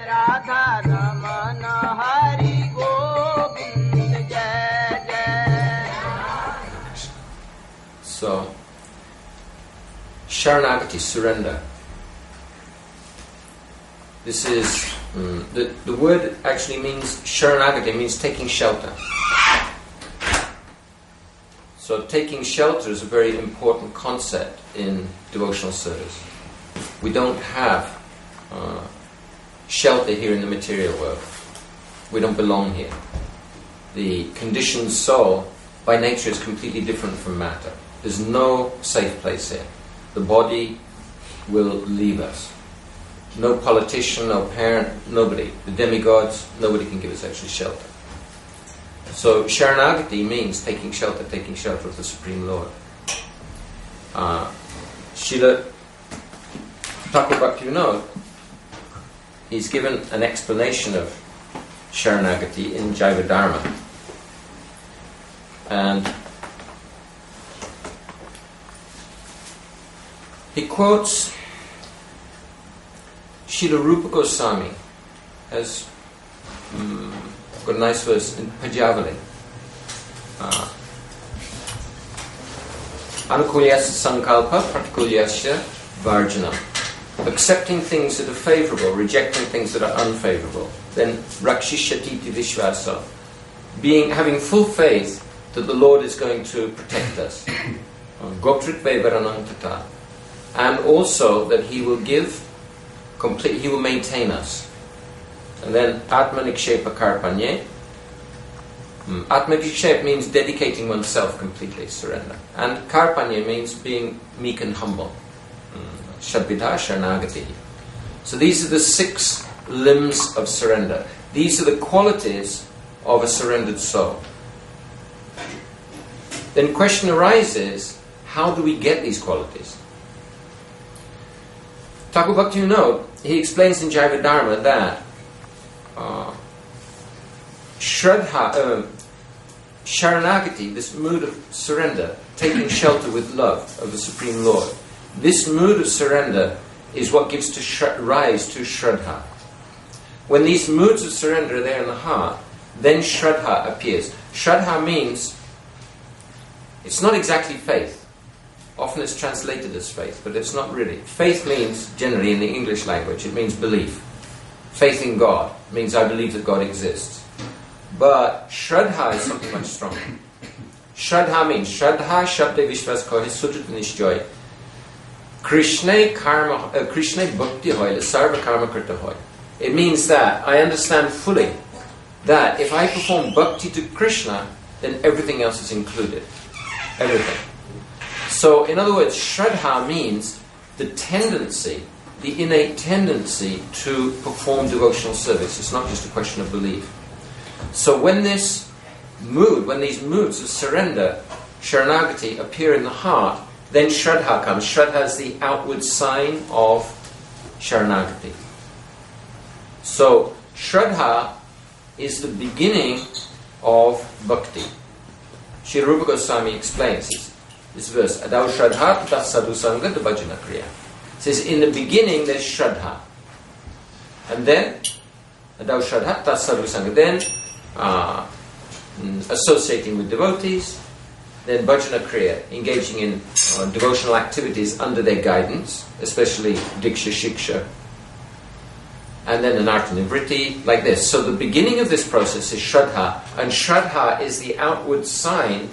Radha Ramana Hari Govind Jai Jai. So, saranagati, surrender. This is the word actually means saranagati means taking shelter. So taking shelter is a very important concept in devotional service. We don't have shelter here in the material world. We don't belong here. The conditioned soul by nature is completely different from matter. There's no safe place here. The body will leave us. No politician, no parent, nobody. The demigods, nobody can give us actually shelter. So saranagati means taking shelter of the Supreme Lord. Srila Thakur Bhaktivinoda, he's given an explanation of saranagati in Jaiva Dharma. And he quotes Srila Rupa Goswami has got a nice verse in Pajavali. Anukulyasya sankalpa pratikulyasya varjanam. Accepting things that are favourable, rejecting things that are unfavourable. Then rakshishati vishvasa. Having full faith that the Lord is going to protect us. Goptritve varanam tata. And also that He will He will maintain us. And then Atmanikshepa Karpanye. Atmanikshepa means dedicating oneself completely, surrender. And Karpanye means being meek and humble. Shadvidha Sharanagati. So these are the 6 limbs of surrender. These are the qualities of a surrendered soul. Then the question arises, how do we get these qualities? Thakur Bhaktivinoda, he explains in Jaiva Dharma that Sharanagati, this mood of surrender, taking shelter with love of the Supreme Lord, this mood of surrender is what gives rise to Shraddha. When these moods of surrender are there in the heart, then Shraddha appears. Shraddha means, it's not exactly faith. Often it's translated as faith, but it's not really. Faith means, generally in the English language, it means belief. Faith in God means I believe that God exists. But Shraddha is something much stronger. Shraddha means, Shraddha Shabde Vishwas Kohe Sujit Nishjoy. Krishna Bhakti Hoy, Sarva Karma Krita Hoy. It means that I understand fully that if I perform bhakti to Krishna, then everything else is included. Everything. So, in other words, Shraddha means the tendency, the innate tendency to perform devotional service. It's not just a question of belief. So when these moods of surrender, Sharanagati, appear in the heart, then Shraddha comes. Shraddha is the outward sign of Sharanagati. So, Shraddha is the beginning of bhakti. Sri Rupa Goswami explains this verse, Adau Shraddha Tata Sadhu Sangha Bhajana Kriya. It says, in the beginning there's Shraddha. And then, Adau Shraddha Tata Sadhu Sangha. Then, associating with devotees. Then Bhajana Kriya, engaging in devotional activities under their guidance, especially Diksha Shiksha. And then Anartha Nivritti, like this. So the beginning of this process is Shraddha. And Shraddha is the outward sign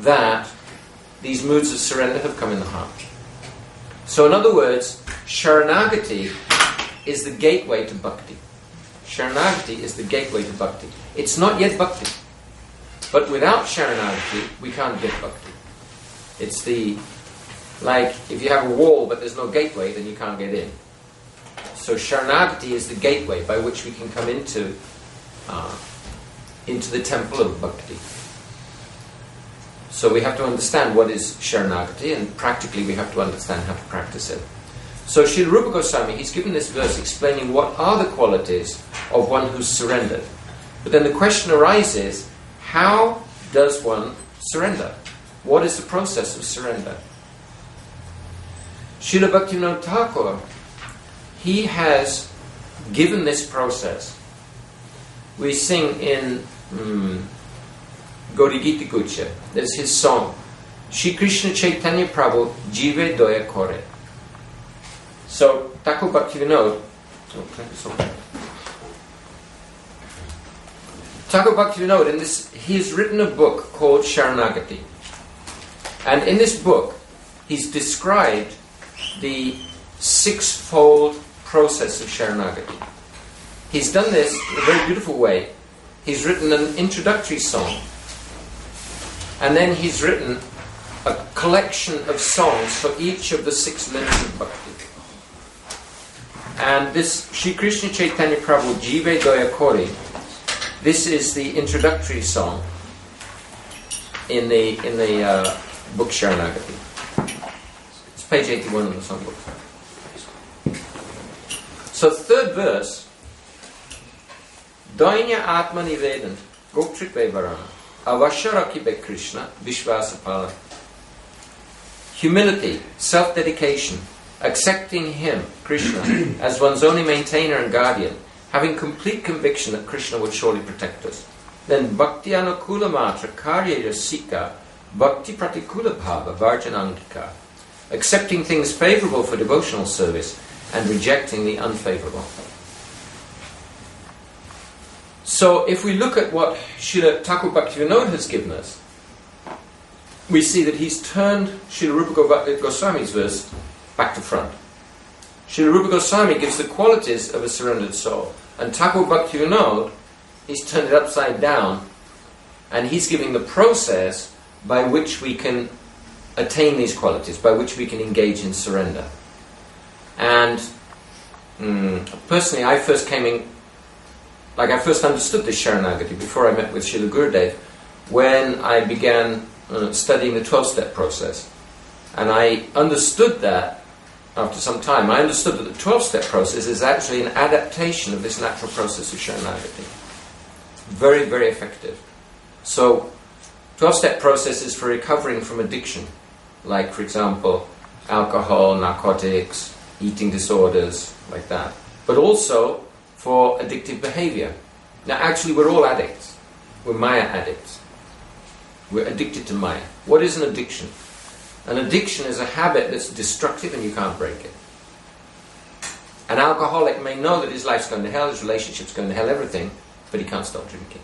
that these moods of surrender have come in the heart. So in other words, Sharanagati is the gateway to bhakti. Sharanagati is the gateway to bhakti. It's not yet bhakti. But without Sharanagati, we can't get bhakti. It's like if you have a wall but there's no gateway, then you can't get in. So Sharanagati is the gateway by which we can come into the temple of bhakti. So we have to understand what is Sharanagati, and practically we have to understand how to practice it. So Srila Rupa Goswami, he's given this verse explaining what are the qualities of one who's surrendered. But then the question arises, how does one surrender? What is the process of surrender? Srila Bhaktivinoda Thakur, he has given this process, we sing in Gaurigita Gucha, there's his song, Shri Krishna Chaitanya Prabhu Jive Doya Kore. So, Thakur Bhaktivinoda, Thakur Bhaktivinoda, in this, he's written a book called Saranagati. And in this book, he's described the sixfold process of Saranagati. He's done this in a very beautiful way. He's written an introductory song, and then he's written a collection of songs for each of the 6 limbs of bhakti. And this Shri Krishna Chaitanya Prabhu Jive Doya Kori, this is the introductory song in the book Saranagati. It's page 81 of the songbook. So, third verse, Dainya Atma Nivedan Goptritve Varana Avasharakibe Krishna Vishvasapala. Humility, self-dedication, accepting him, Krishna, as one's only maintainer and guardian, having complete conviction that Krishna would surely protect us. Then Bhakti Anukula Matra Karya Rasika Bhakti Pratikula Bhava Varjanangika. Accepting things favourable for devotional service and rejecting the unfavourable. So if we look at what Srila Thakur Bhaktivinoda has given us, we see that he's turned Srila Rupa Goswami's verse back to front. Srila Rupa Goswami gives the qualities of a surrendered soul, and Thakur Bhaktivinoda, he's turned it upside down, and he's giving the process by which we can attain these qualities, by which we can engage in surrender. And personally, I first understood this Saranagati before I met with Srila Gurudev, when I began studying the 12-step process. And I understood that after some time. I understood that the 12-step process is actually an adaptation of this natural process of Saranagati. Very, very effective. So, 12-step process is for recovering from addiction, like, for example, alcohol, narcotics, eating disorders, like that. But also for addictive behavior. Now, actually, we're all addicts. We're Maya addicts. We're addicted to Maya. What is an addiction? An addiction is a habit that's destructive and you can't break it. An alcoholic may know that his life's going to hell, his relationship's going to hell, everything, but he can't stop drinking.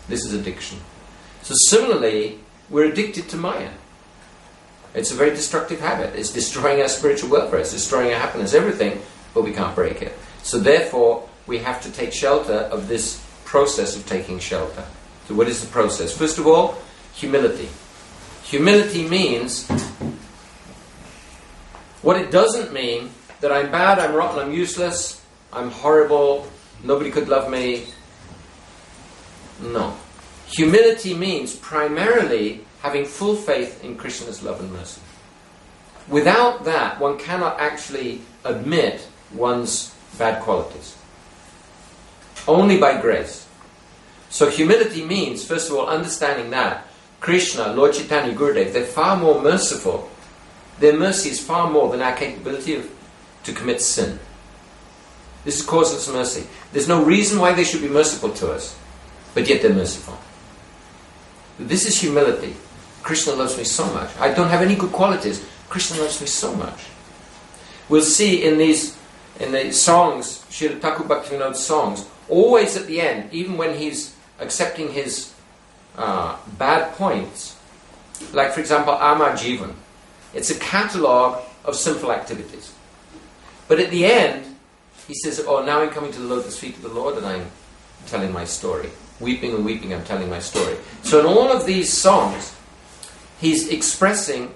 This is addiction. So similarly, we're addicted to Maya. It's a very destructive habit. It's destroying our spiritual welfare, it's destroying our happiness, everything, but we can't break it. So therefore, we have to take shelter of this process of taking shelter. So what is the process? First of all, humility. Humility means, what it doesn't mean that I'm bad, I'm rotten, I'm useless, I'm horrible, nobody could love me. No. Humility means primarily having full faith in Krishna's love and mercy. Without that, one cannot actually admit one's bad qualities. Only by grace. So humility means, first of all, understanding that Krishna, Lord Chaitanya, Gurudev, they're far more merciful. Their mercy is far more than our capability to commit sin. This is causeless mercy. There's no reason why they should be merciful to us, but yet they're merciful. This is humility. Krishna loves me so much. I don't have any good qualities. Krishna loves me so much. We'll see in the songs, Srila Thakur Bhaktivinoda's songs, always at the end, even when he's accepting his bad points, like for example, Amar Jivan. It's a catalogue of sinful activities. But at the end, he says, oh, now I'm coming to the lotus feet of the Lord and I'm telling my story. Weeping and weeping, I'm telling my story. So in all of these songs, he's expressing,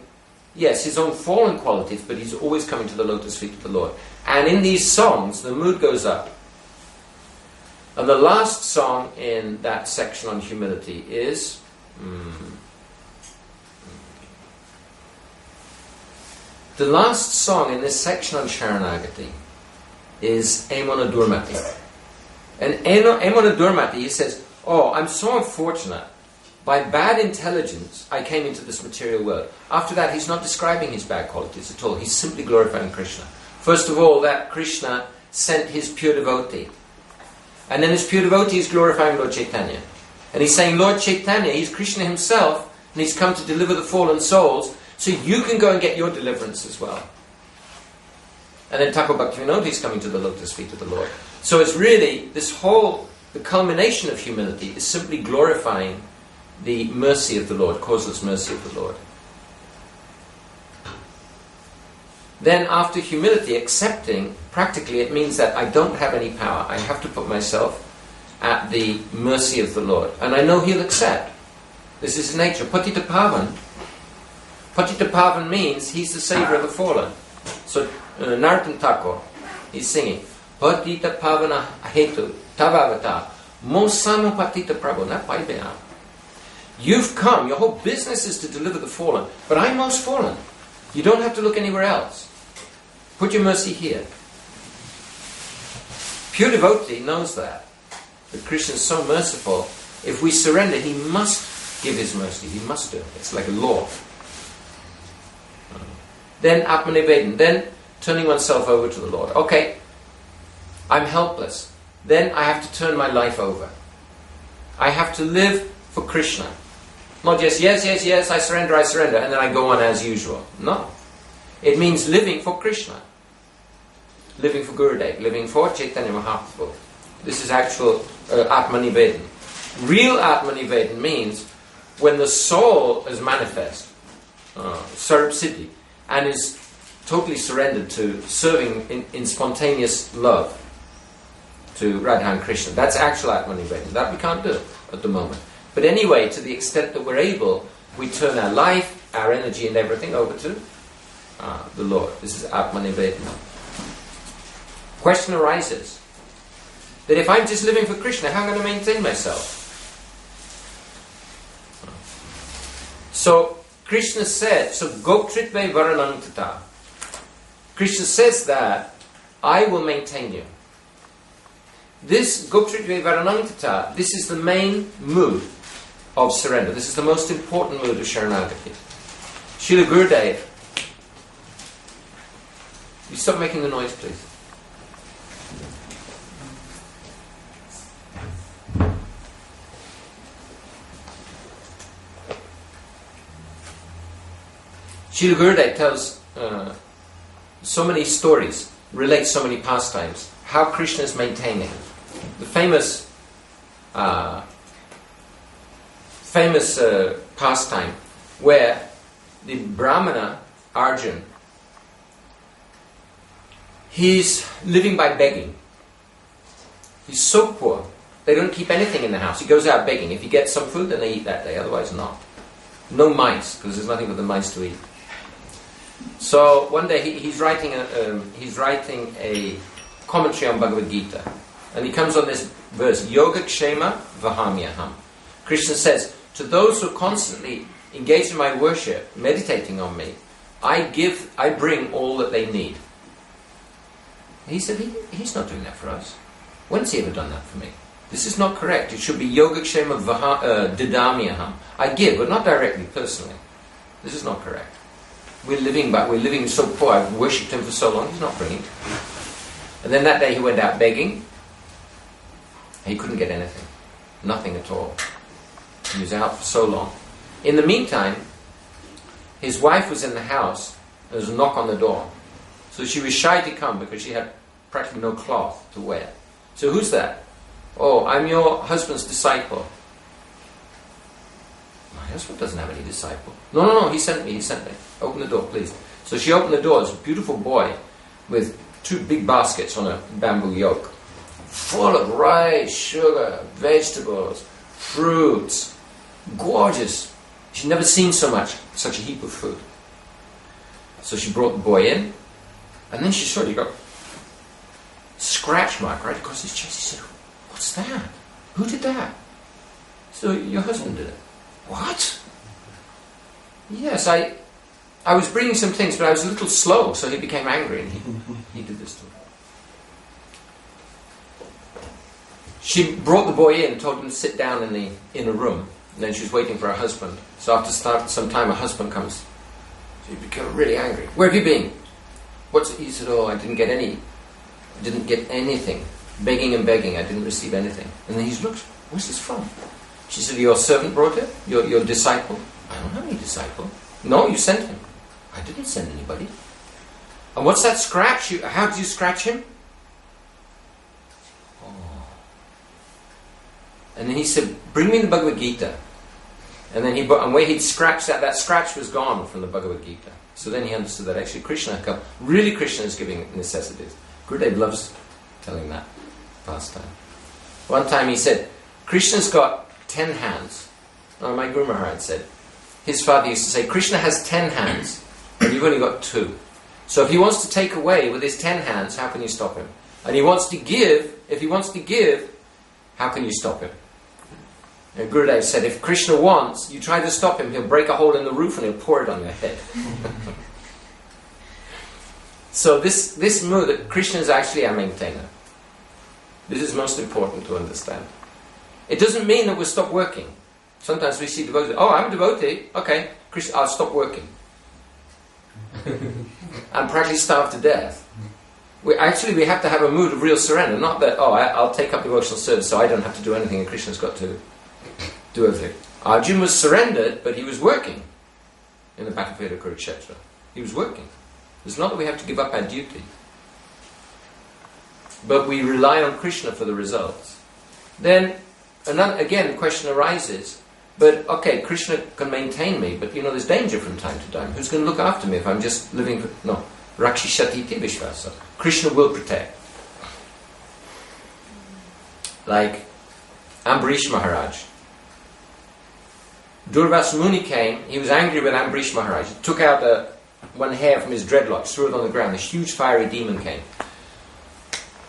yes, his own fallen qualities, but he's always coming to the lotus feet of the Lord. And in these songs, the mood goes up. And the last song in that section on humility is... the last song in this section on Saranagati is Emona Durmati. And Emona Durmati, he says, oh, I'm so unfortunate. By bad intelligence, I came into this material world. After that, he's not describing his bad qualities at all. He's simply glorifying Krishna. First of all, that Krishna sent his pure devotee. And then his pure devotee is glorifying Lord Chaitanya. And he's saying, Lord Chaitanya, he's Krishna himself, and he's come to deliver the fallen souls, so you can go and get your deliverance as well. And then Thakur Bhaktivinoda is coming to the lotus feet of the Lord. So it's really, the culmination of humility is simply glorifying the mercy of the Lord, causeless mercy of the Lord. Then after humility, accepting, practically it means that I don't have any power. I have to put myself at the mercy of the Lord. And I know He'll accept. This is His nature. Patita Pavan. Patita Pavan means He's the Saviour of the fallen. So Narottam Thakur, he's singing, Patita Pavana Hetu Tavavata Mosamo Patita Prabhu. Not Paibena. You've come, your whole business is to deliver the fallen, but I'm most fallen. You don't have to look anywhere else. Put your mercy here. Pure devotee knows that Krishna is so merciful. If we surrender, He must give His mercy. He must do it. It's like a law. Then Atmanivedan. Then turning oneself over to the Lord. Okay, I'm helpless. Then I have to turn my life over. I have to live for Krishna. Not just, yes, I surrender, and then I go on as usual. No. It means living for Krishna. Living for Gurudev. Living for Chaitanya Mahaprabhu. This is actual Atmanivedan. Real Atmanivedan means when the soul is manifest, Sarup Siddhi, and is totally surrendered to serving in spontaneous love to Radha and Krishna. That's actual Atmanivedan. That we can't do at the moment. But anyway, to the extent that we're able, we turn our life, our energy and everything over to the Lord. This is Atmanivedana. Question arises that if I'm just living for Krishna, how am I going to maintain myself? So Krishna said, so Goptritve Varanantata. Krishna says that I will maintain you. This Goptritve Varanantata, this is the main mood of surrender. This is the most important mood of Saranagati. Srila Gurudev, you stop making the noise, please. Srila Gurudev tells so many stories, relates so many pastimes, how Krishna is maintaining. The famous pastime where the Brahmana Arjun, he's living by begging. He's so poor, they don't keep anything in the house. He goes out begging. If he gets some food, then they eat that day, otherwise not. No mice, because there's nothing for the mice to eat. So one day he's writing a commentary on Bhagavad Gita, and he comes on this verse, Yoga Kshema Vahamyaham. Krishna says, to those who are constantly engaged in my worship, meditating on me, I bring all that they need. He said, he's not doing that for us. When's he ever done that for me? This is not correct. It should be Yoga Kshema Didamyaham. I give, but not directly, personally. This is not correct. We're living so poor. I've worshipped him for so long. He's not bringing. And then that day he went out begging. He couldn't get anything. Nothing at all. He was out for so long. In the meantime, his wife was in the house. There was a knock on the door. So she was shy to come because she had practically no cloth to wear. So who's that? Oh, I'm your husband's disciple. My husband doesn't have any disciple. No, he sent me. Open the door, please. So she opened the door. There's a beautiful boy with 2 big baskets on a bamboo yoke, full of rice, sugar, vegetables, fruits. Gorgeous. She'd never seen such a heap of food. So she brought the boy in, and then she saw he got scratch mark right across his chest. He said, "What's that? Who did that?" So your husband did it. What? Yes, I was bringing some things, but I was a little slow, so he became angry and he did this to me. She brought the boy in, told him to sit down in the inner room, and then she was waiting for her husband. So after some time, her husband comes. She became really angry. Where have you been? He said, oh, I didn't get any didn't get anything. Begging and begging, I didn't receive anything. And then he looked, where's this from? She said, your servant brought it? Your disciple? I don't have any disciple. No, you sent him. I didn't send anybody. And what's that scratch? How did you scratch him? Oh. And then he said, bring me the Bhagavad Gita. And then where he'd scratched that scratch was gone from the Bhagavad Gita. So then he understood that actually Krishna had come. Really Krishna is giving necessities. Gurudev loves telling that pastime. One time he said, Krishna's got 10 hands. Oh, my Guru Maharaj said, his father used to say, Krishna has 10 hands, and you've only got 2. So if he wants to take away with his 10 hands, how can you stop him? And if he wants to give, how can you stop him? And Gurudev said, if Krishna wants, you try to stop him, he'll break a hole in the roof and he'll pour it on your head. So this mood that Krishna is actually our maintainer. This is most important to understand. It doesn't mean that we'll stop working. Sometimes we see devotees, oh, I'm a devotee, okay, Krishna, I'll stop working. I'm practically starved to death. We have to have a mood of real surrender, not that, oh, I'll take up devotional service so I don't have to do anything and Krishna's got to do everything. Arjuna was surrendered, but he was working in the battlefield of Kurukshetra. He was working. It's not that we have to give up our duty, but we rely on Krishna for the results. Then, again, the question arises, but okay, Krishna can maintain me, but there's danger from time to time. Who's going to look after me if I'm just living no. Rakshishati iti vishvasa. Krishna will protect. Like Ambarish Maharaj. Durvas Muni came, he was angry with Ambarish Maharaj. He took out one hair from his dreadlocks, threw it on the ground. This huge fiery demon came.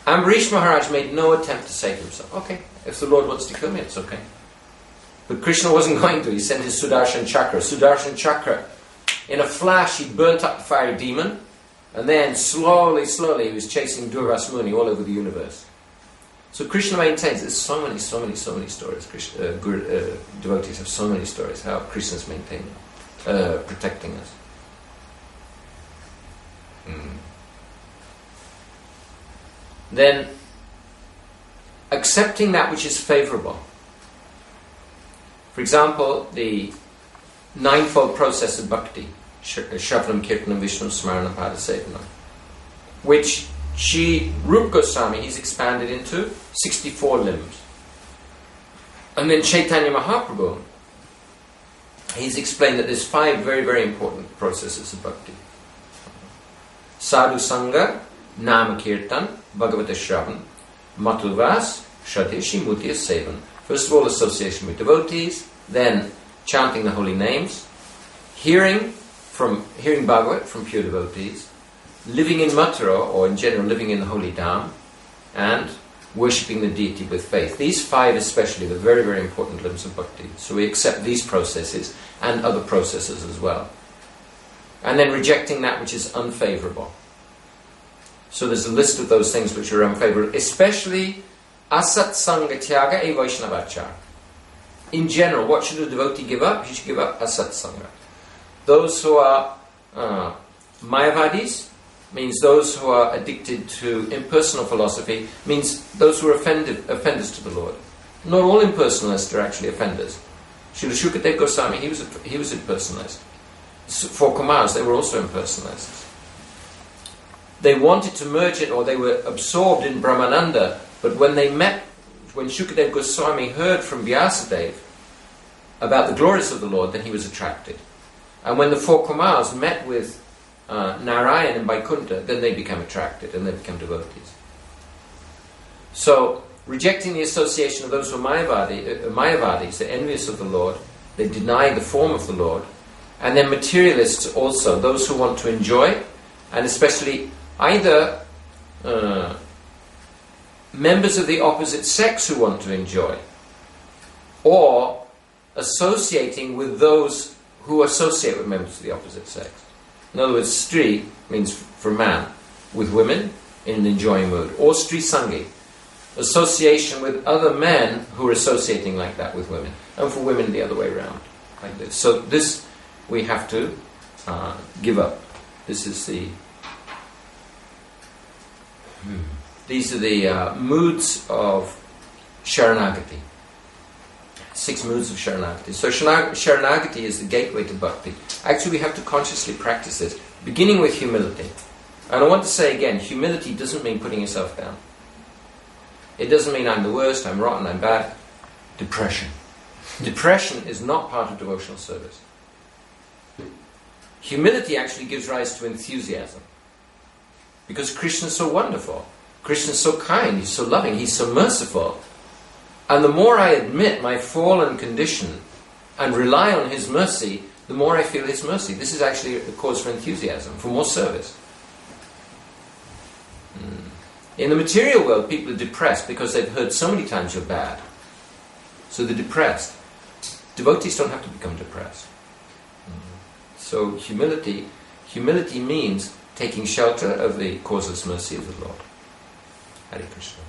Ambarish Maharaj made no attempt to say to himself, okay, if the Lord wants to kill me, it's okay. But Krishna wasn't going to. He sent his Sudarshan Chakra. Sudarshan Chakra, in a flash, he burnt up the fiery demon, and then slowly, he was chasing Durvas Muni all over the universe. So Krishna maintains, there's so many stories. Devotees have so many stories how Krishna's maintaining, protecting us. Then, accepting that which is favorable. For example, the ninefold process of bhakti, Shravanam, Kirtanam, Vishnu, Smarana, Padasevanam, which Rupa Goswami, he's expanded into 64 limbs. And then Chaitanya Mahaprabhu, he's explained that there's 5 very, very important processes of bhakti. Sadhu Sangha, Nama Kirtan, Bhagavata Shravan, Matulvas, Shradeshi, Mutya Sevan. First of all, association with devotees, then chanting the holy names, hearing Bhagavat from pure devotees, living in Mathura, or in general living in the holy Dham, and worshipping the deity with faith. These 5 especially are very, very important limbs of bhakti. So we accept these processes and other processes as well. And then rejecting that which is unfavorable. So there's a list of those things which are unfavorable, especially asat sangha tyaga e vaishnavachar. In general, what should a devotee give up? He should give up asat sangha. Those who are Mayavadis, means those who are addicted to impersonal philosophy, means those who are offenders to the Lord. Not all impersonalists are actually offenders. Srila Shukadev Goswami, he was impersonalist. 4 Kumars, they were also impersonalists. They wanted to merge it, or they were absorbed in Brahmananda, but when Shukadev Goswami heard from Vyasadeva about the glories of the Lord, then he was attracted. And when the 4 Kumars met with Narayan and Vaikuntha, then they become attracted and they become devotees. So, rejecting the association of those who are Mayavadis, they're envious of the Lord, they deny the form of the Lord, and then materialists also, those who want to enjoy, and especially either members of the opposite sex who want to enjoy, or associating with those who associate with members of the opposite sex. In other words, Stri means for man, with women in an enjoying mood. Or Stri Sangi, association with other men who are associating like that with women. And for women the other way around, like this. So this we have to give up. This is the... These are the moods of Sharanagati. 6 moods of Sharanagati. So Sharanagati is the gateway to Bhakti. Actually, we have to consciously practice this, beginning with humility. And I want to say again, humility doesn't mean putting yourself down. It doesn't mean I'm the worst, I'm rotten, I'm bad. Depression. Depression is not part of devotional service. Humility actually gives rise to enthusiasm. Because Krishna is so wonderful. Krishna is so kind, he's so loving, he's so merciful. And the more I admit my fallen condition and rely on his mercy, the more I feel his mercy. This is actually a cause for enthusiasm, for more service. In the material world, people are depressed because they've heard so many times you're bad. So they're depressed. Devotees don't have to become depressed. So humility means taking shelter of the causeless mercy of the Lord. Hare Krishna.